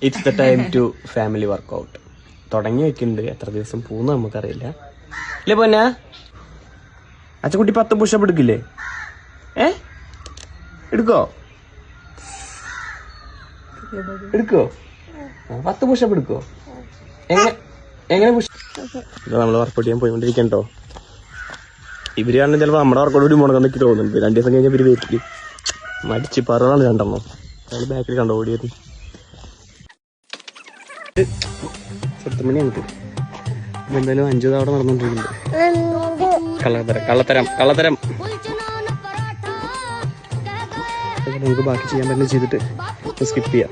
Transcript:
It's the time to family workout. തുടങ്ങി വെക്കുന്നുണ്ട്, എത്ര ദിവസം പോകുന്നു നമുക്കറിയില്ല. ഇല്ലേ പോന്നാ? അച്ഛൻകുട്ടി 10 പുഷപ്പ് എടുക്കില്ലേ? എടുക്കോ? 10 പുഷപ്പ് എടുക്കോ? എങ്ങനെ നമ്മള് വർക്കൗട്ട് ചെയ്യാൻ പോയിക്കൊണ്ടിരിക്കണ്ടോ? ഇവര് കാരണം ചിലപ്പോ നമ്മുടെ വർക്കൗട്ട് കൂടി മുടങ്ങാൻ എനിക്ക് തോന്നുന്നുണ്ട്. 2 ദിവസം കഴിഞ്ഞാൽ ഇവര് വീട്ടിൽ മടിച്ച് പറയാണ് കണ്ടെണ്ണോ. അയാൾ ബാക്കിൽ കണ്ടോ ഓടിയത്. 10 മണി നമുക്ക് എന്തായാലും 5 തവണ നടന്നുകൊണ്ടിരിക്കുന്നുണ്ട്. കള്ളത്തരം നമുക്ക് ബാക്കി ചെയ്യാൻ പറ്റുന്ന ചെയ്തിട്ട് സ്കിപ്പ് ചെയ്യാം.